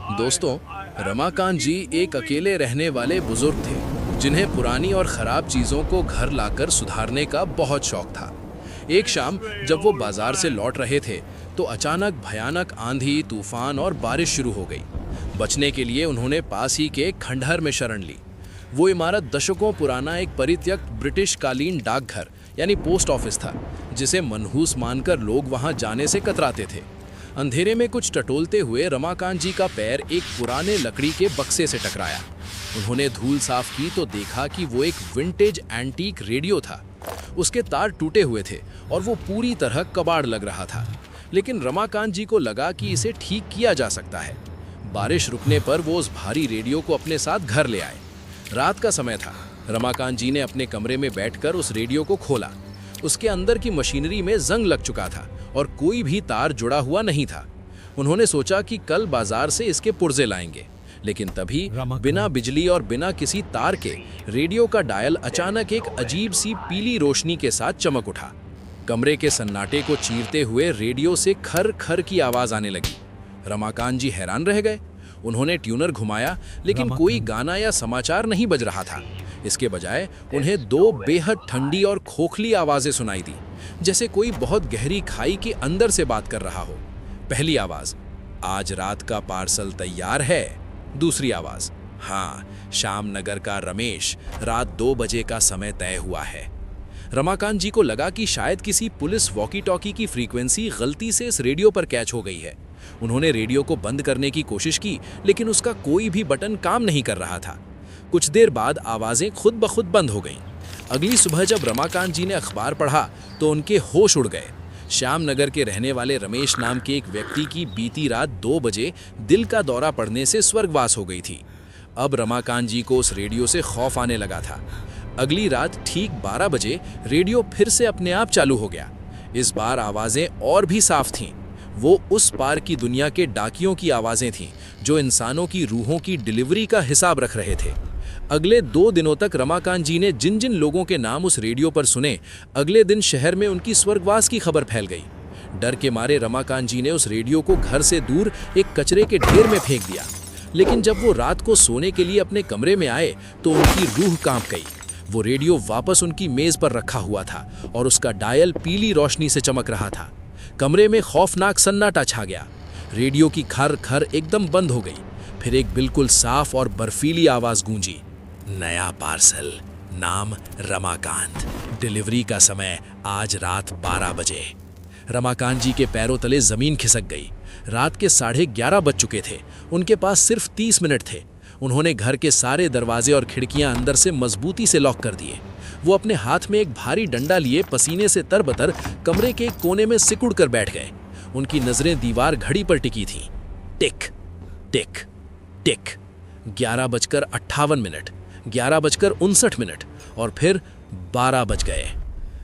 दोस्तों, रमाकांत जी एक अकेले रहने वाले बुजुर्ग थे जिन्हें पुरानी और खराब चीजों को घर लाकर सुधारने का बहुत शौक था। एक शाम जब वो बाजार से लौट रहे थे तो अचानक भयानक आंधी, तूफान और बारिश शुरू हो गई। बचने के लिए उन्होंने पास ही के एक खंडहर में शरण ली। वो इमारत दशकों पुराना एक परित्यक्त ब्रिटिश कालीन डाकघर यानी पोस्ट ऑफिस था, जिसे मनहूस मानकर लोग वहां जाने से कतराते थे। अंधेरे में कुछ टटोलते हुए रमाकांत जी का पैर एक पुराने लकड़ी के बक्से से टकराया। उन्होंने धूल साफ की तो देखा कि वो एक विंटेज एंटीक रेडियो था। उसके तार टूटे हुए थे और वो पूरी तरह कबाड़ लग रहा था, लेकिन रमाकांत जी को लगा कि इसे ठीक किया जा सकता है। बारिश रुकने पर वो उस भारी रेडियो को अपने साथ घर ले आए। रात का समय था। रमाकांत जी ने अपने कमरे में बैठकर उस रेडियो को खोला। उसके अंदर की मशीनरी में जंग लग चुका था और कोई भी तार जुड़ा हुआ नहीं था। उन्होंने सोचा कि कल बाजार से इसके पुर्जे लाएंगे, लेकिन तभी बिना बिजली और बिना किसी तार के रेडियो का डायल अचानक एक अजीब सी पीली रोशनी के साथ चमक उठा। कमरे के सन्नाटे को चीरते हुए रेडियो से खर खर की आवाज आने लगी। रमाकांत जी हैरान रह गए। उन्होंने ट्यूनर घुमाया, लेकिन कोई गाना या समाचार नहीं बज रहा था। इसके बजाय उन्हें दो बेहद ठंडी और खोखली आवाजें सुनाई दी, जैसे कोई बहुत गहरी खाई के अंदर से बात कर रहा हो। पहली आवाज, आज रात का पार्सल तैयार है। दूसरी आवाज, हाँ, श्यामनगर का रमेश, रात 2 बजे का समय तय हुआ है। रमाकांत जी को लगा कि शायद किसी पुलिस वॉकी टॉकी की फ्रीक्वेंसी गलती से इस रेडियो पर कैच हो गई है। उन्होंने रेडियो को बंद करने की कोशिश की, लेकिन उसका कोई भी बटन काम नहीं कर रहा था। कुछ देर बाद आवाजें खुद ब खुद बंद हो गईं। अगली सुबह जब रमाकांत जी ने अखबार पढ़ा तो उनके होश उड़ गए। श्यामनगर के रहने वाले रमेश नाम के एक व्यक्ति की बीती रात 2 बजे दिल का दौरा पड़ने से स्वर्गवास हो गई थी। अब रमाकांत जी को उस रेडियो से खौफ आने लगा था। अगली रात ठीक 12 बजे रेडियो फिर से अपने आप चालू हो गया। इस बार आवाजें और भी साफ थीं। वो उस पार की दुनिया के डाकियों की आवाजें थीं, जो इंसानों की रूहों की डिलीवरी का हिसाब रख रहे थे। अगले 2 दिनों तक रमाकांत जी ने जिन जिन लोगों के नाम उस रेडियो पर सुने, अगले दिन शहर में उनकी स्वर्गवास की खबर फैल गई। डर के मारे रमाकांत जी ने उस रेडियो को घर से दूर एक कचरे के ढेर में फेंक दिया। लेकिन जब वो रात को सोने के लिए अपने कमरे में आए तो उनकी रूह कांप गई। वो रेडियो वापस उनकी मेज पर रखा हुआ था और उसका डायल पीली रोशनी से चमक रहा था। कमरे में खौफनाक सन्नाटा छा गया। रेडियो की खर खर एकदम बंद हो गई। फिर एक बिल्कुल साफ और बर्फीली आवाज गूंजी, नया पार्सल, नाम रमाकांत, डिलीवरी का समय आज रात 12 बजे। रमाकांत जी के पैरों तले जमीन खिसक गई। रात के 11:30 बज चुके थे। उनके पास सिर्फ 30 मिनट थे। उन्होंने घर के सारे दरवाजे और खिड़कियां अंदर से मजबूती से लॉक कर दिए। वो अपने हाथ में एक भारी डंडा लिए पसीने से तरबतर कमरे के एक कोने में सिकुड़ कर बैठ गए। उनकी नजरें दीवार घड़ी पर टिकी थीं। टिक टिक टिक, 11:58, 11:59 और फिर 12 बज गए।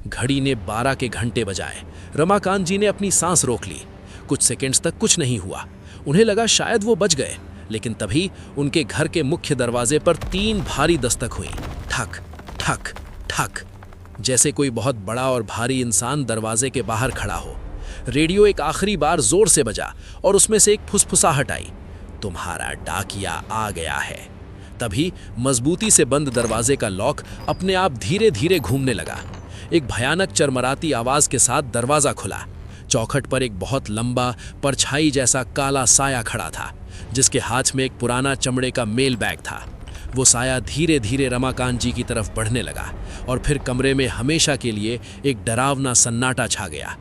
घड़ी ने 12 के घंटे बजाए। रमाकांत जी ने अपनी सांस रोक ली। कुछ सेकंड्स तक कुछ नहीं हुआ। उन्हें लगा शायद वो बच गए, लेकिन तभी उनके घर के मुख्य दरवाजे पर 3 भारी दस्तक हुई। ठक ठक ठक, जैसे कोई बहुत बड़ा और भारी इंसान दरवाजे के बाहर खड़ा हो। रेडियो एक आखिरी बार जोर से बजा और उसमें से एक फुसफुसाहट आई, तुम्हारा डाकिया आ गया है। तभी मजबूती से बंद दरवाजे का लॉक अपने आप धीरे धीरे घूमने लगा। एक भयानक चरमराती आवाज के साथ दरवाजा खुला। चौखट पर एक बहुत लंबा परछाई जैसा काला साया खड़ा था, जिसके हाथ में एक पुराना चमड़े का मेल बैग था। वो साया धीरे धीरे रमाकांत जी की तरफ बढ़ने लगा और फिर कमरे में हमेशा के लिए एक डरावना सन्नाटा छा गया।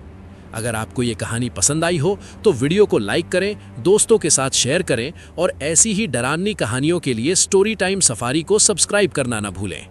अगर आपको ये कहानी पसंद आई हो तो वीडियो को लाइक करें, दोस्तों के साथ शेयर करें और ऐसी ही डरावनी कहानियों के लिए स्टोरी टाइम सफारी को सब्सक्राइब करना ना भूलें।